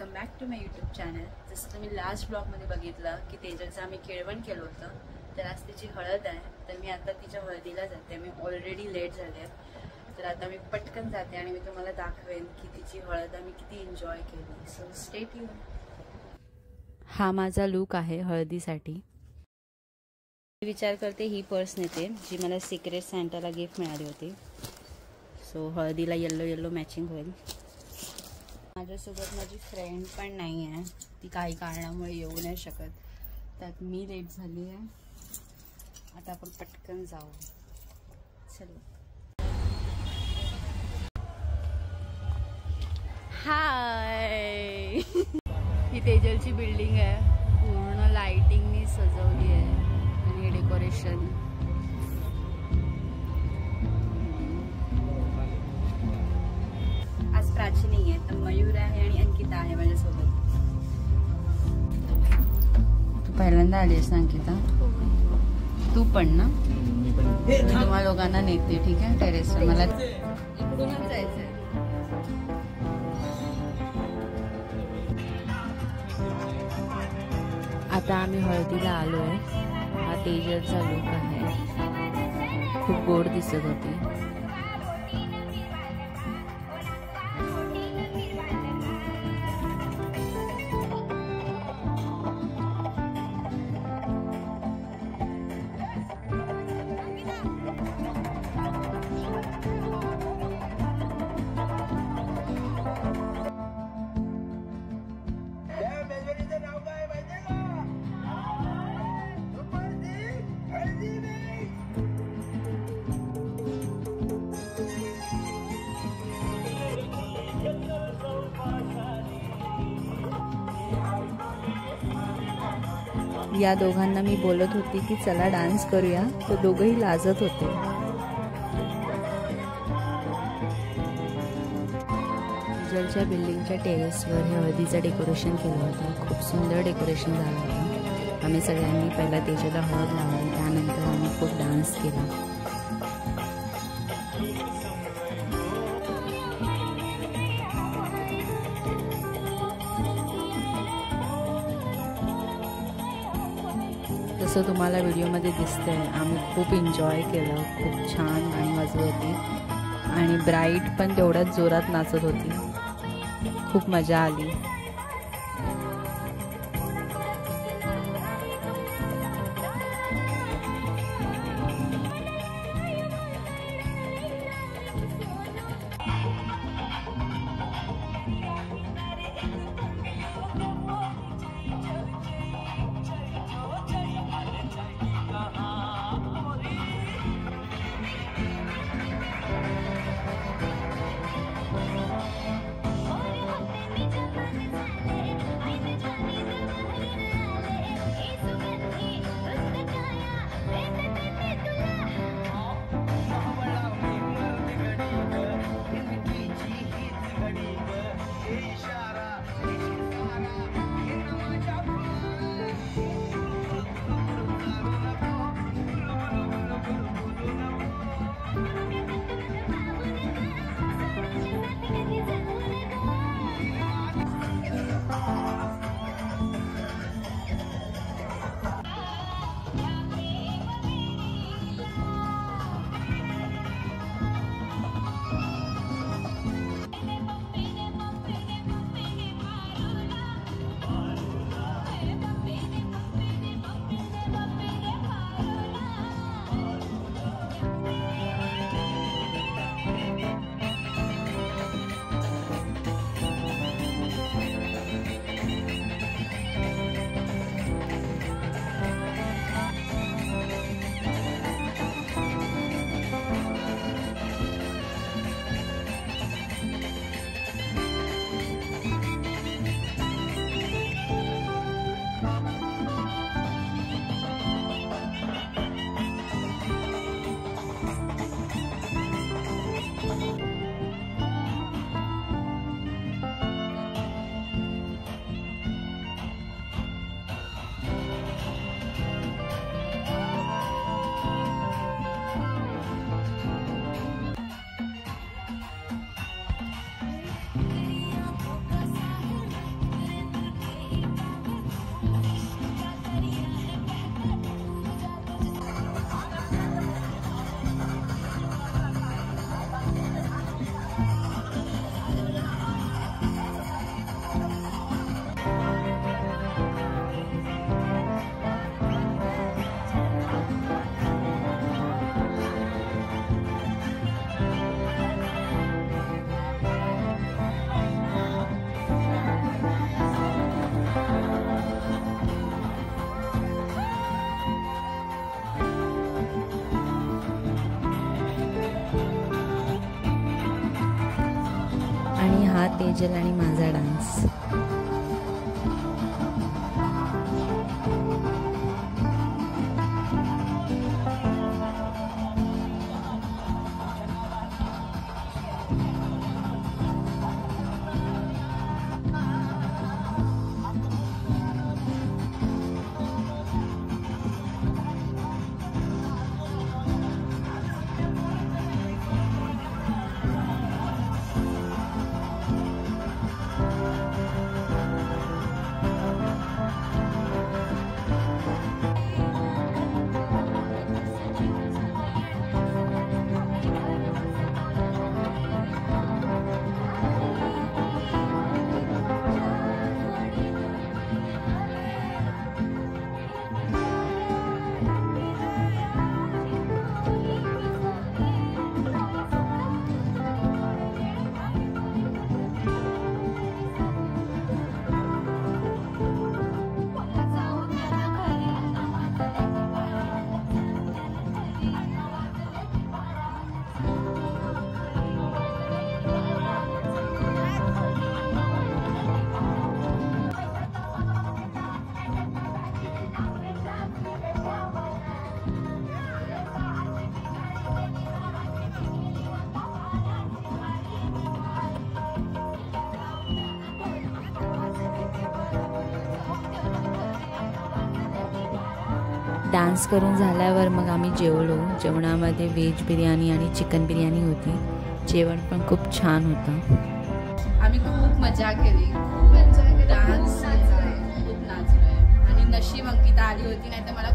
Welcome back to my YouTube channel. जसं तुम्ही last ब्लॉगमध्ये बघितलं की तेजलचं आम्ही केळवण केलं होतं, तर आज तिची हळद आहे। तर मी आता तिच्या हळदीला जाते। मी ऑलरेडी लेट झाले आहे, तर आता मी पटकन जाते आणि मी तुम्हाला दाखवेन की तिची हळद आम्ही किती एन्जॉय केली। So stay tune. हा माझा लुक आहे हळदीसाठी। मी विचार करते ही पर्स नेते जी मला सिक्रेट सॅन्टाला गिफ्ट मिळाली होती। सो हळदीला येल्लो येल्लो मॅचिंग होईल। माझ्यासोबत माझी फ्रेंड पण नाही आहे, ती काही कारणामुळे येऊ नाही शकत, त्यात मी लेट झाली आहे। आता आपण पटकन जाऊ। चलो। हाय ही तेजलची बिल्डिंग आहे, पूर्ण लाइटिंगनी सजवली आहे आणि डेकोरेशन। आज प्राची नाही आहे, तर मयूर आहे आणि अंकिता आहे माझ्यासोबत। तू पहिल्यांदा आलीस ना अंकिता? तू पण ना? मी तुम्हा लोकांना नेते, ठीक आहे? टेरेसवर मला इकडूनच जायचंय। आता आम्ही हळदीला आलोय। हा तेजलचा लुक आहे, खूप गोड दिसत होती। या दोघांना मी बोलत होती की चला डान्स करूया, तो दोघंही लाजत होते। तेजलच्या बिल्डिंगच्या टेरेसवर हे हळदीचं डेकोरेशन केलं होतं। खूप सुंदर डेकोरेशन झालं होतं। आम्ही सगळ्यांनी पहिला तेजलला हळद लावली, त्यानंतर आम्ही खूप डान्स केला। जसं तुम्हाला व्हिडिओमध्ये दिसतंय, आम्ही खूप एन्जॉय केलं, खूप छान गाणी वाजत होती आणि ब्राईड पण तेवढ्याच जोरात नाचत होती। खूप मजा आली। तेजल आणि माझा डान्स. डान्स करून झाल्यावर मग आम्ही जेवलो. जेवणामध्ये व्हेज बिर्याणी आणि चिकन बिर्याणी होती. जेवण पण खूप छान होतं. आम्ही खूप मजा केली, खूप डान्स खूप नाचलोय आणि नशीब अंकिता आली होती, नाही तर मला